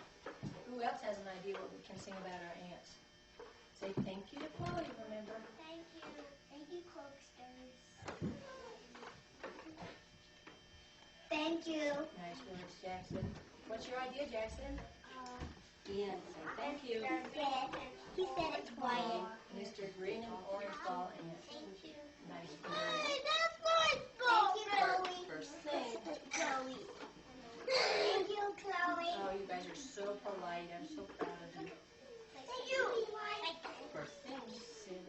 [SPEAKER 3] Who else has an idea what we can sing about our ants? Say thank you to Chloe, remember?
[SPEAKER 4] Thank you. Thank you, Cokesters. Thank you.
[SPEAKER 3] Nice words, Jackson. What's your idea, Jackson? Ian, say thank you.
[SPEAKER 4] He said it twice.
[SPEAKER 3] Mr. Green and Orange Ball Ant.
[SPEAKER 4] Thank you.
[SPEAKER 3] Nice
[SPEAKER 4] Hey,
[SPEAKER 3] words.
[SPEAKER 4] that's my ball. Thank you, Chloe.
[SPEAKER 3] First thing.
[SPEAKER 4] Chloe. Thank you, Chloe.
[SPEAKER 3] Oh, you guys are so polite. I'm so proud of you.
[SPEAKER 4] Thank you.
[SPEAKER 3] First thing, Sid.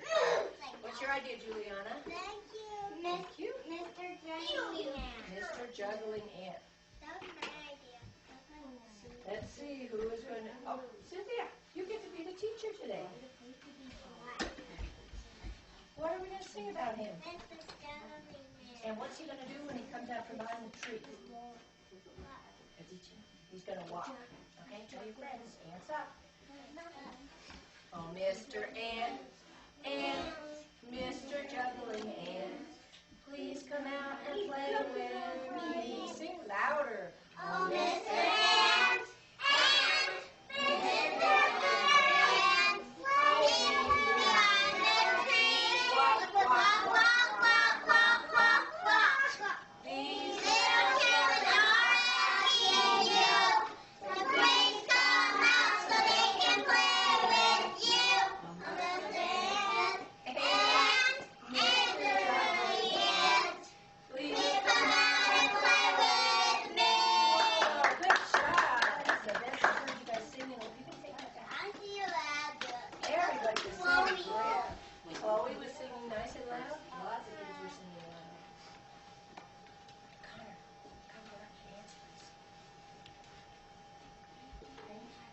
[SPEAKER 3] What's your idea, Juliana?
[SPEAKER 4] Thank you.
[SPEAKER 3] Thank you.
[SPEAKER 4] Mr. Juggling Ant.
[SPEAKER 3] Mr. Juggling Ant.
[SPEAKER 4] That was my idea.
[SPEAKER 3] Let's see who is going to... Oh, Cynthia, you get to be the teacher today. What are we going to sing about him?
[SPEAKER 4] Mr. Juggling Ant.
[SPEAKER 3] And what's he going to do when he comes out from behind the tree? He's going to walk. Okay, tell your friends, ants up. Oh, Mr. Ant, Mr. Juggling Ant, please come out and play with me. Sing louder.
[SPEAKER 4] Oh, Mr. Ant, Mr. Juggling Ant, please come out and tree. Walk, walk, walk, walk, walk, walk, walk.
[SPEAKER 3] These
[SPEAKER 4] Little children are asking you to please come out so they can play with you. Mr. Ant, Mr. Juggling Ant, please come out and play with me.
[SPEAKER 3] Oh, good job. That's the best I've heard you guys singing. If you can take that down.
[SPEAKER 4] I feel that
[SPEAKER 3] Everybody was
[SPEAKER 4] Chloe.
[SPEAKER 3] singing loud. Chloe was singing nice and loud. Lots of kids were singing loud. Connor, come to our dance, please. Thank you.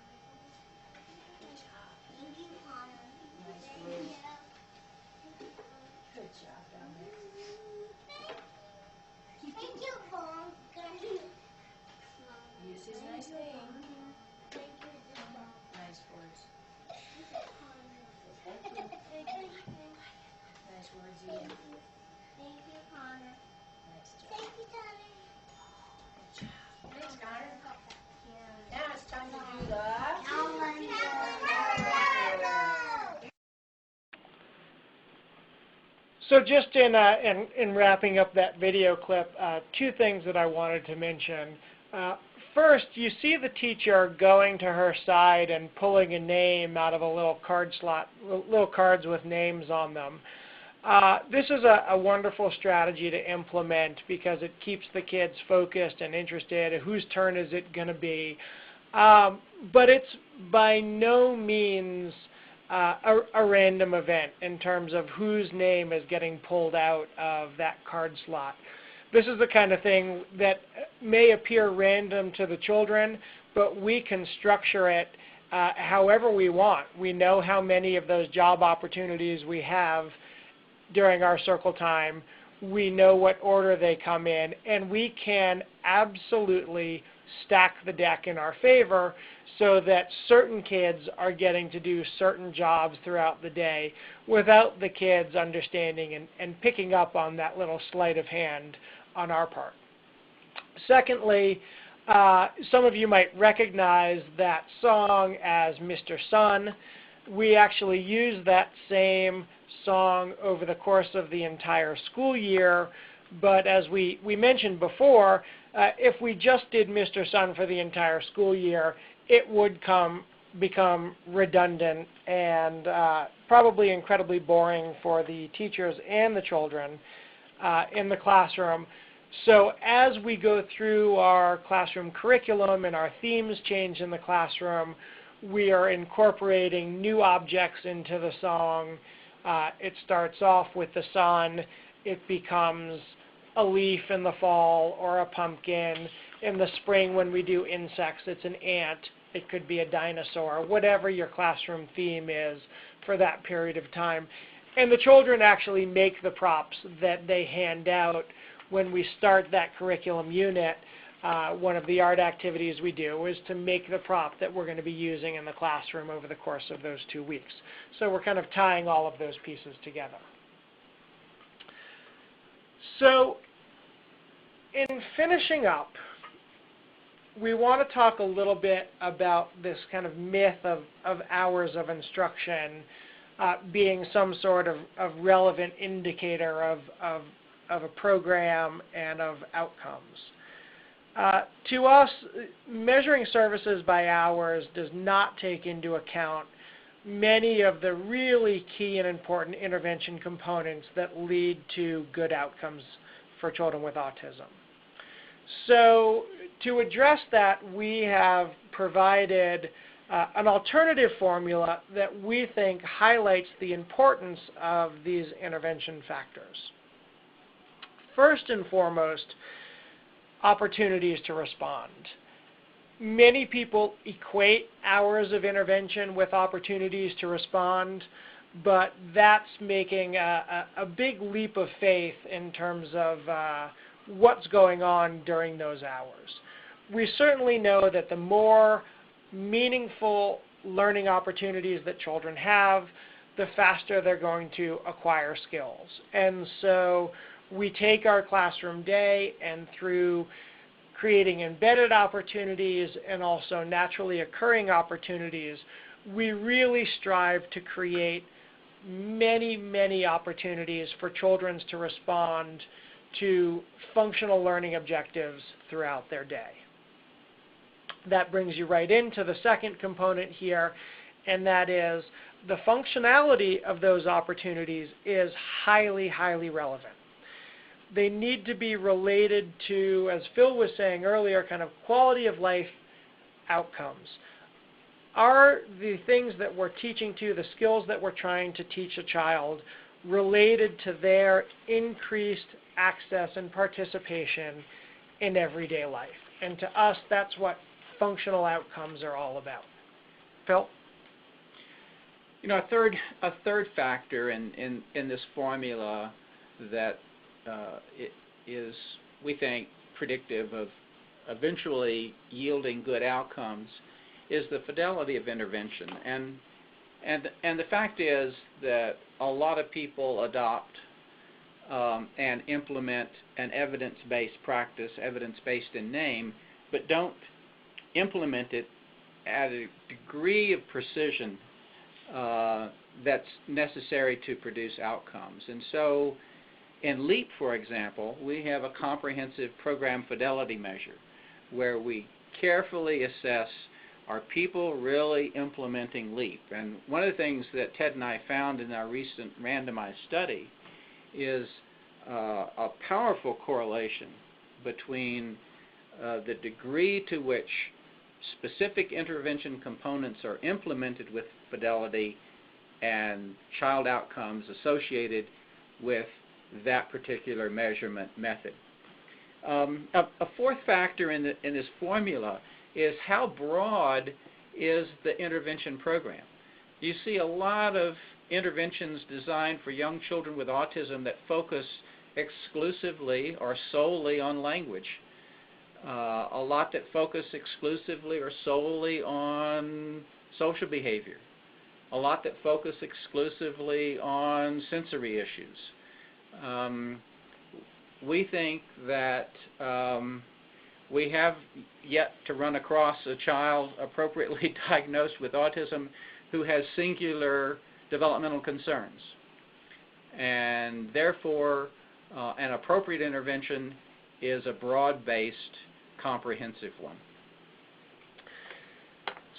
[SPEAKER 3] Good job.
[SPEAKER 4] Thank you, Connor.
[SPEAKER 3] Nice
[SPEAKER 4] Thank
[SPEAKER 3] words.
[SPEAKER 4] you.
[SPEAKER 3] Good job down there.
[SPEAKER 4] Thank you, Mom.
[SPEAKER 3] Use his nice name.
[SPEAKER 4] Thank you, Mom.
[SPEAKER 3] Nice words.
[SPEAKER 4] Thank you.
[SPEAKER 3] Nice words, Ian.
[SPEAKER 4] Thank you, Connor.
[SPEAKER 3] Nice job.
[SPEAKER 4] Thank you, Connor.
[SPEAKER 3] Good job. Thanks, Connor. Now it's time to do the...
[SPEAKER 2] So just in wrapping up that video clip, 2 things that I wanted to mention. first, you see the teacher going to her side and pulling a name out of a little card slot, little cards with names on them. This is a wonderful strategy to implement because it keeps the kids focused and interested. Whose turn is it going to be? But it's by no means a random event in terms of whose name is getting pulled out of that card slot. This is the kind of thing that may appear random to the children, but we can structure it however we want. We know how many of those job opportunities we have during our circle time. We know what order they come in, and we can absolutely stack the deck in our favor so that certain kids are getting to do certain jobs throughout the day without the kids understanding and picking up on that little sleight of hand on our part. Secondly, some of you might recognize that song as Mr. Sun. We actually use that same song over the course of the entire school year, but as we mentioned before, if we just did Mr. Sun for the entire school year, it would become redundant and probably incredibly boring for the teachers and the children in the classroom. So as we go through our classroom curriculum and our themes change in the classroom, we are incorporating new objects into the song. It starts off with the sun. It becomes a leaf in the fall or a pumpkin. In the spring, when we do insects, it's an ant. It could be a dinosaur, whatever your classroom theme is for that period of time. And the children actually make the props that they hand out when we start that curriculum unit. One of the art activities we do is to make the prop that we're going to be using in the classroom over the course of those 2 weeks. So we're kind of tying all of those pieces together. So in finishing up, we want to talk a little bit about this kind of myth of hours of instruction being some sort of relevant indicator of a program and of outcomes. To us, measuring services by hours does not take into account many of the really key and important intervention components that lead to good outcomes for children with autism. So to address that, we have provided an alternative formula that we think highlights the importance of these intervention factors. First and foremost, opportunities to respond. Many people equate hours of intervention with opportunities to respond, but that's making a big leap of faith in terms of what's going on during those hours. We certainly know that the more meaningful learning opportunities that children have, the faster they're going to acquire skills. And so we take our classroom day, and through creating embedded opportunities and also naturally occurring opportunities, we really strive to create many, many opportunities for children to respond to functional learning objectives throughout their day. That brings you right into the second component here, and that is the functionality of those opportunities is highly, highly relevant. They need to be related to, as Phil was saying earlier, kind of quality of life outcomes. Are the things that we're teaching to, the skills that we're trying to teach a child, related to their increased access and participation in everyday life? And to us, that's what functional outcomes are all about. Phil?
[SPEAKER 1] You know, a third factor in this formula that it is, we think, predictive of eventually yielding good outcomes is the fidelity of intervention. And the fact is that a lot of people adopt and implement an evidence-based practice, evidence-based in name, but don't implement it at a degree of precision that's necessary to produce outcomes. And so in LEAP, for example, we have a comprehensive program fidelity measure where we carefully assess, are people really implementing LEAP? And one of the things that Ted and I found in our recent randomized study is a powerful correlation between the degree to which specific intervention components are implemented with fidelity and child outcomes associated with that particular measurement method. A fourth factor in this formula is how broad is the intervention program. You see a lot of interventions designed for young children with autism that focus exclusively or solely on language. A lot that focus exclusively or solely on social behavior. A lot that focus exclusively on sensory issues. We think that we have yet to run across a child appropriately diagnosed with autism who has singular developmental concerns. And therefore, an appropriate intervention is a broad-based, comprehensive one.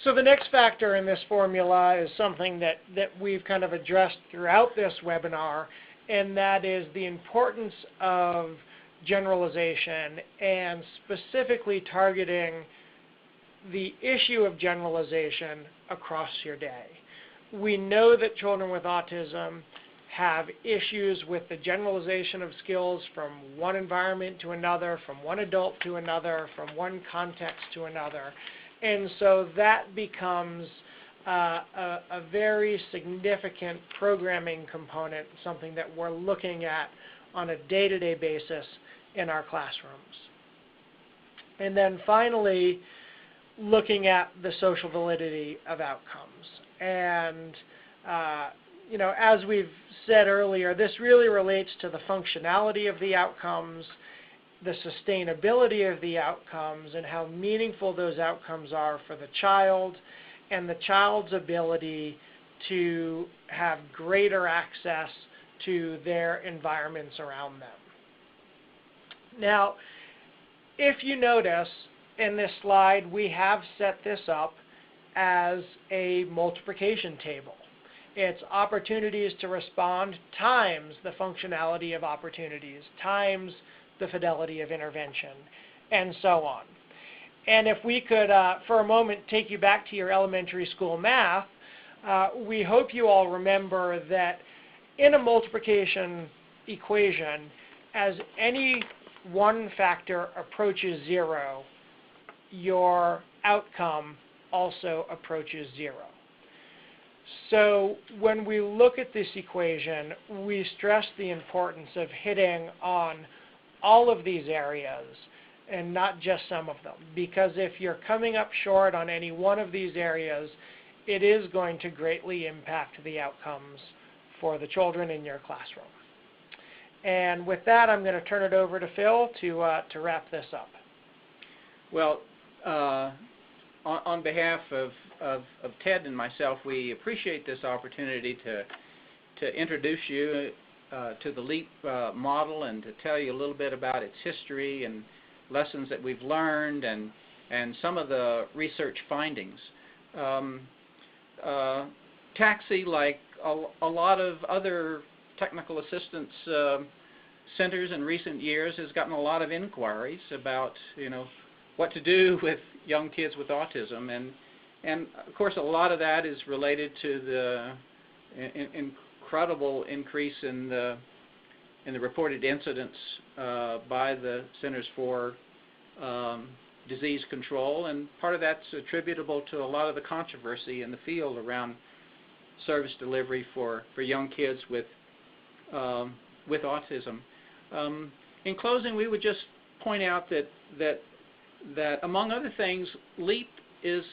[SPEAKER 2] So the next factor in this formula is something that we've kind of addressed throughout this webinar, and that is the importance of generalization and specifically targeting the issue of generalization across your day. We know that children with autism have issues with the generalization of skills from one environment to another, from one adult to another, from one context to another. And so that becomes a very significant programming component, something that we're looking at on a day-to-day basis in our classrooms. And then finally, looking at the social validity of outcomes. And you know, as we've said earlier, this really relates to the functionality of the outcomes, the sustainability of the outcomes, and how meaningful those outcomes are for the child, and the child's ability to have greater access to their environments around them. Now, if you notice in this slide, we have set this up as a multiplication table. It's opportunities to respond times the functionality of opportunities, times the fidelity of intervention, and so on. And if we could, for a moment, take you back to your elementary school math, we hope you all remember that in a multiplication equation, as any one factor approaches 0, your outcome also approaches 0. So when we look at this equation, we stress the importance of hitting on all of these areas and not just some of them, because if you're coming up short on any one of these areas, it is going to greatly impact the outcomes for the children in your classroom. And with that, I'm going to turn it over to Phil to wrap this up.
[SPEAKER 1] Well, on behalf of Ted and myself, we appreciate this opportunity to introduce you to the LEAP model and to tell you a little bit about its history and lessons that we've learned and some of the research findings. TAXI, like a lot of other technical assistance centers in recent years, has gotten a lot of inquiries about, you know, what to do with young kids with autism, and of course a lot of that is related to the incredible increase in the reported incidence by the Centers for Disease Control, and part of that's attributable to a lot of the controversy in the field around service delivery for young kids with autism. In closing, we would just point out that among other things, LEAP is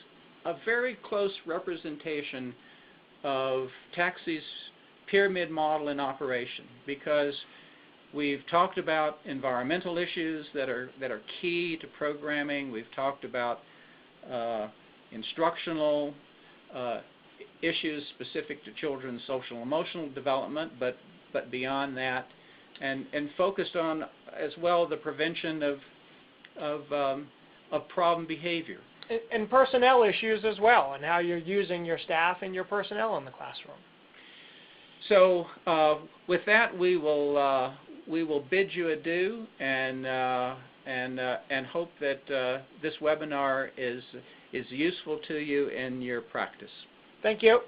[SPEAKER 1] a very close representation of TAXI's pyramid model in operation, because we've talked about environmental issues that are key to programming. We've talked about instructional issues specific to children's social and emotional development, but beyond that, and focused on as well the prevention of of problem behavior.
[SPEAKER 2] And personnel issues as well, and how you're using your staff and your personnel in the classroom.
[SPEAKER 1] So with that, we will bid you adieu, and hope that this webinar is useful to you in your practice.
[SPEAKER 2] Thank you.